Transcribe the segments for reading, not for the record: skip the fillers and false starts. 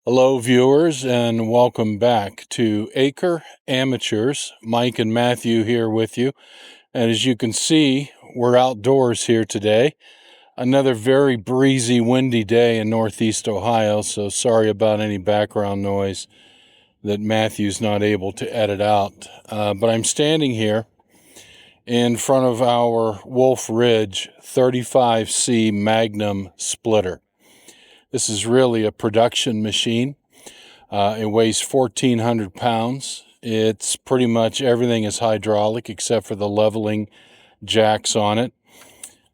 Hello, viewers, and welcome back to Acre Amateurs. Mike and Matthew here with you. And as you can see, we're outdoors here today. Another very breezy, windy day in Northeast Ohio, so sorry about any background noise that Matthew's not able to edit out. But I'm standing here in front of our Wolf Ridge 35C Magnum splitter. This is really a production machine. It weighs 1,400 pounds. It's pretty much everything is hydraulic except for the leveling jacks on it.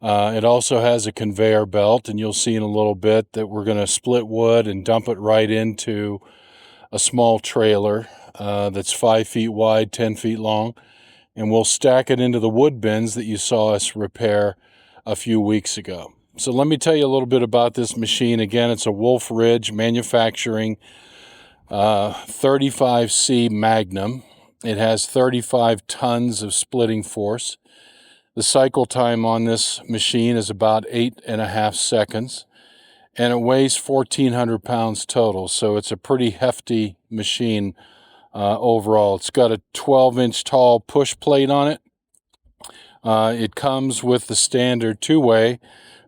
It also has a conveyor belt, and you'll see in a little bit that we're going to split wood and dump it right into a small trailer that's 5 feet wide, 10 feet long, and we'll stack it into the wood bins that you saw us repair a few weeks ago. So let me tell you a little bit about this machine. Again, it's a Wolf Ridge Manufacturing 35C Magnum. It has 35 tons of splitting force. The cycle time on this machine is about 8.5 seconds, and it weighs 1,400 pounds total, so it's a pretty hefty machine overall. It's got a 12-inch tall push plate on it. It comes with the standard 2-way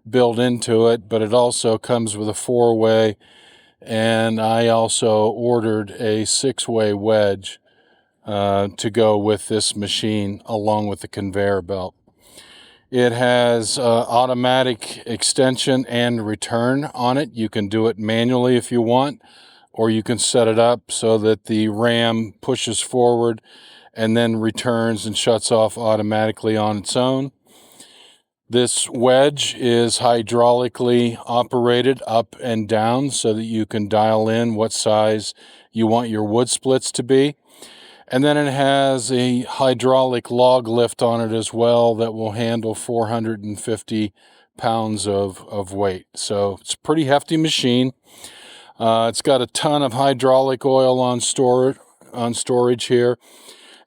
built into it, but it also comes with a 4-way, and I also ordered a 6-way wedge to go with this machine along with the conveyor belt. It has automatic extension and return on it. You can do it manually if you want, or you can set it up so that the ram pushes forward and then returns and shuts off automatically on its own. This wedge is hydraulically operated up and down so that you can dial in what size you want your wood splits to be. And then it has a hydraulic log lift on it as well that will handle 450 pounds of weight. So it's a pretty hefty machine. It's got a ton of hydraulic oil on storage here.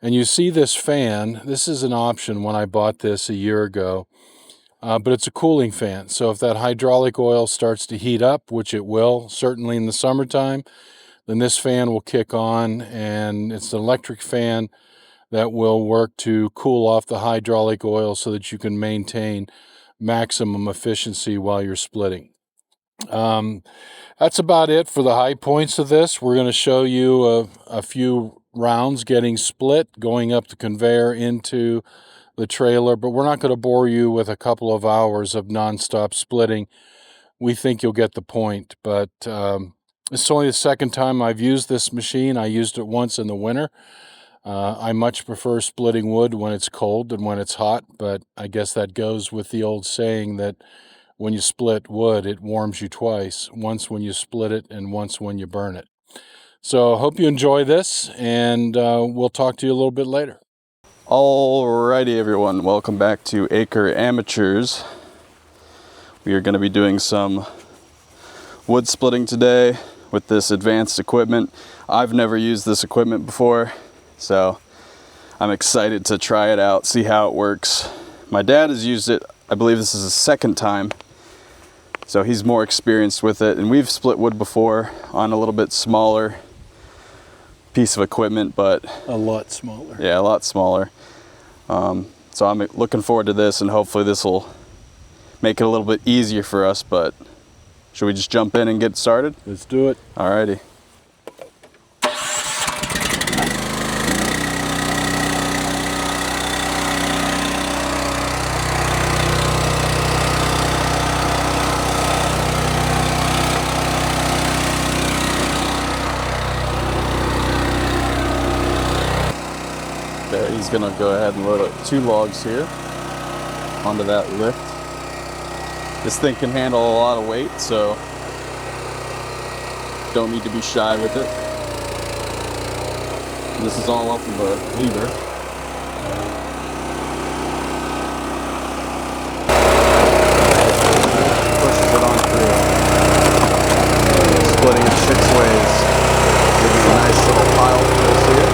And you see this fan. This is an option when I bought this a year ago. But it's a cooling fan. So if that hydraulic oil starts to heat up, which it will, certainly in the summertime, then this fan will kick on, and it's an electric fan that will work to cool off the hydraulic oil so that you can maintain maximum efficiency while you're splitting. That's about it for the high points of this. We're going to show you a few rounds getting split, going up the conveyor into the trailer, but we're not going to bore you with a couple of hours of nonstop splitting. We think you'll get the point, but it's only the second time I've used this machine. I used it once in the winter. I much prefer splitting wood when it's cold than when it's hot, but I guess that goes with the old saying that when you split wood, it warms you twice, once when you split it and once when you burn it. So I hope you enjoy this, and we'll talk to you a little bit later. Alrighty everyone, welcome back to Acre Amateurs. We are going to be doing some wood splitting today with this advanced equipment. I've never used this equipment before, so I'm excited to try it out, see how it works. My dad has used it, I believe this is his second time, so he's more experienced with it, and we've split wood before on a little bit smaller piece of equipment, but A lot smaller. yeah, a lot smaller. So I'm looking forward to this, and hopefully this will make it a little bit easier for us. But should we just jump in and get started? Let's do it. Alrighty. Okay, he's gonna go ahead and load up 2 logs here onto that lift. This thing can handle a lot of weight, so don't need to be shy with it. This is all off of a lever. Pushes it on through. Splitting it 6 ways. Giving a nice little pile for us here.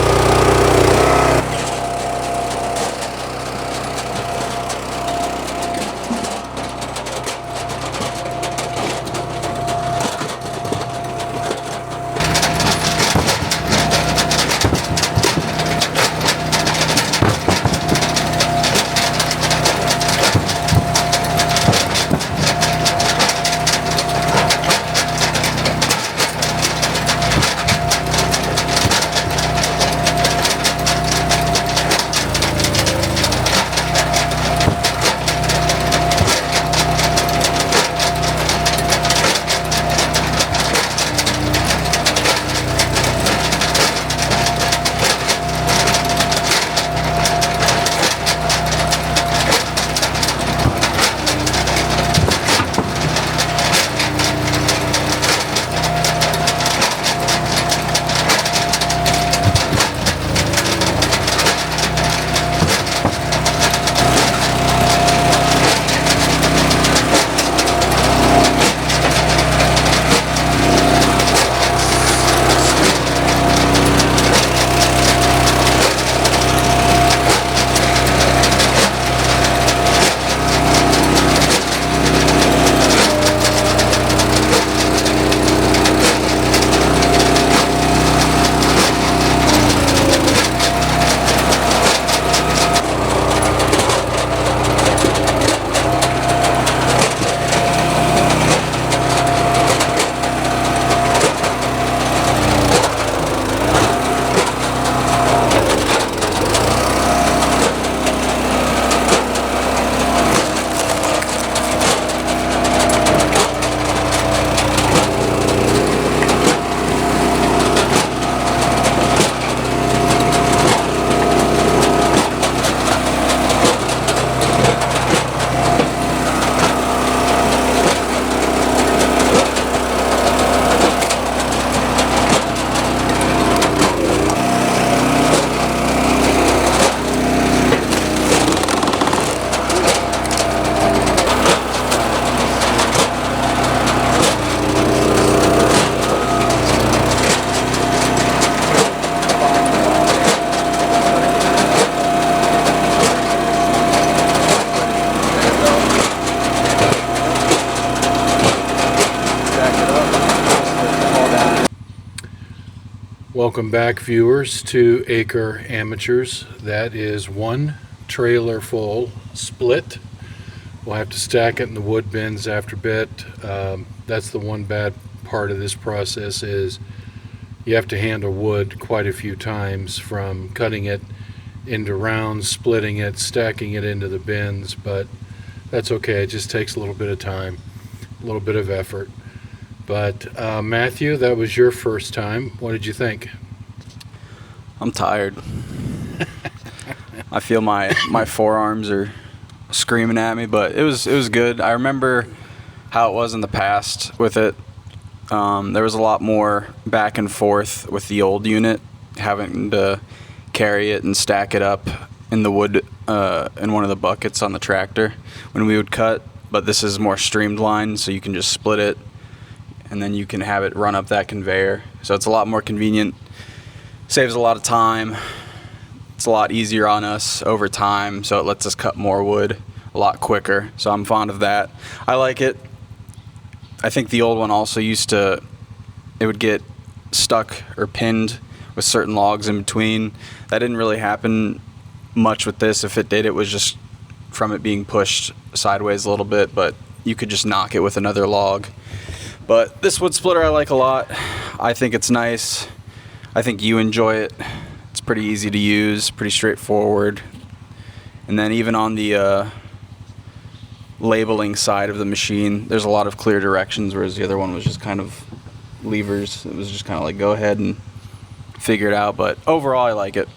Welcome back, viewers, to Acre Amateurs. That is one trailer full split. We'll have to stack it in the wood bins after a bit. That's the one bad part of this process is you have to handle wood quite a few times, from cutting it into rounds, splitting it, stacking it into the bins, but that's okay. It just takes a little bit of time, a little bit of effort. But Matthew, that was your first time. What did you think? I'm tired. I feel my forearms are screaming at me, but it was good. I remember how it was in the past with it. There was a lot more back and forth with the old unit, having to carry it and stack it up in the wood in one of the buckets on the tractor when we would cut. But this is more streamlined, so you can just split it and then you can have it run up that conveyor. So it's a lot more convenient, saves a lot of time. It's a lot easier on us over time, so it lets us cut more wood a lot quicker. So I'm fond of that. I like it. I think the old one also it would get stuck or pinned with certain logs in between. That didn't really happen much with this. If it did, it was just from it being pushed sideways a little bit, but you could just knock it with another log. But this wood splitter I like a lot. I think it's nice. I think you enjoy it. It's pretty easy to use, pretty straightforward. And then even on the labeling side of the machine, there's a lot of clear directions, whereas the other one was just kind of levers. It was just kind of like, go ahead and figure it out. But overall, I like it.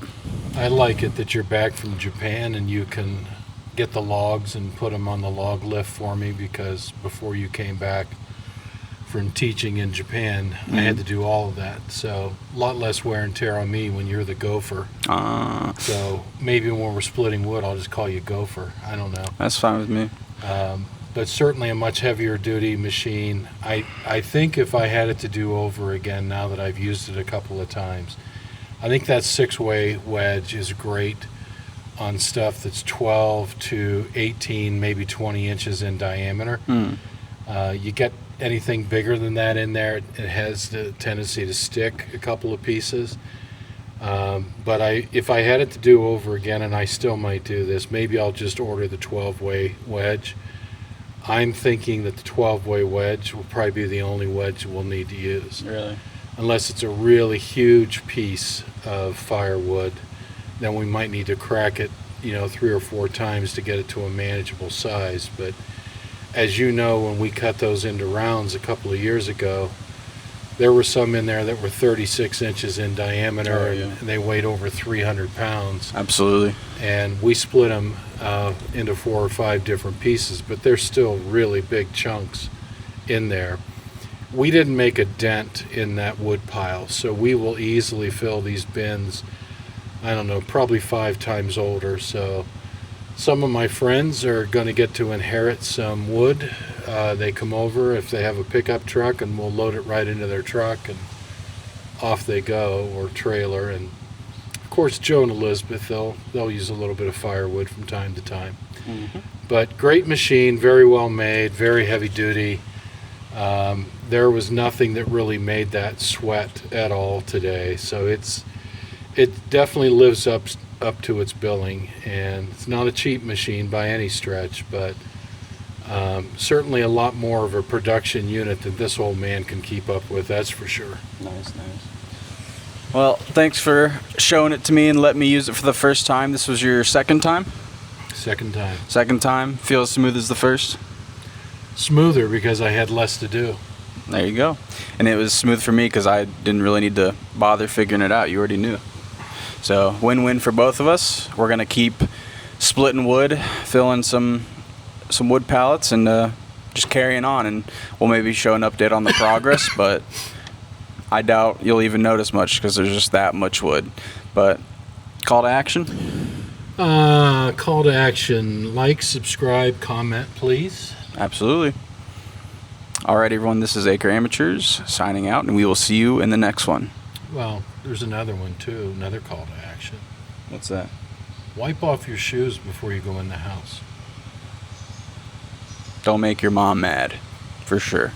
I like it that you're back from Japan and you can get the logs and put them on the log lift for me, because before you came back from teaching in Japan, I had to do all of that. So a lot less wear and tear on me when you're the gopher. So maybe when we're splitting wood, I'll just call you gopher. I don't know. That's fine with me. But certainly a much heavier duty machine. I think if I had it to do over again, now that I've used it a couple of times, I think that 6-way wedge is great on stuff that's 12 to 18, maybe 20 inches in diameter. You get anything bigger than that in there, it has the tendency to stick a couple of pieces. But if I had it to do over again, and I still might do this, maybe I'll just order the 12-way wedge. I'm thinking that the 12-way wedge will probably be the only wedge we'll need to use. Really? Unless it's a really huge piece of firewood, then we might need to crack it, 3 or 4 times to get it to a manageable size. But as you know, when we cut those into rounds a couple of years ago, there were some in there that were 36 inches in diameter, and they weighed over 300 pounds. Absolutely. And we split them into 4 or 5 different pieces, but they're still really big chunks in there. We didn't make a dent in that wood pile, so we will easily fill these bins, I don't know, probably 5 times older. So some of my friends are going to get to inherit some wood. They come over if they have a pickup truck, and we'll load it right into their truck and off they go, or trailer. And of course, Joe and Elizabeth, they'll use a little bit of firewood from time to time. But great machine, very well made, very heavy duty. There was nothing that really made that sweat at all today. So it definitely lives up to its billing, and it's not a cheap machine by any stretch, but certainly a lot more of a production unit than this old man can keep up with, that's for sure. Nice. Well, thanks for showing it to me and letting me use it for the first time. This was your second time? Second time. Second time. Feel as smooth as the first? Smoother because I had less to do. There you go. And it was smooth for me because I didn't really need to bother figuring it out. You already knew. So win-win for both of us. We're going to keep splitting wood, filling some wood pallets, and just carrying on. And we'll maybe show an update on the progress, but I doubt you'll even notice much because there's just that much wood. But call to action? Call to action. Like, subscribe, comment, please. Absolutely. All right, everyone, this is Acre Amateurs signing out, and we will see you in the next one. Well, there's another one too, another call to action. What's that? Wipe off your shoes before you go in the house. Don't make your mom mad, for sure.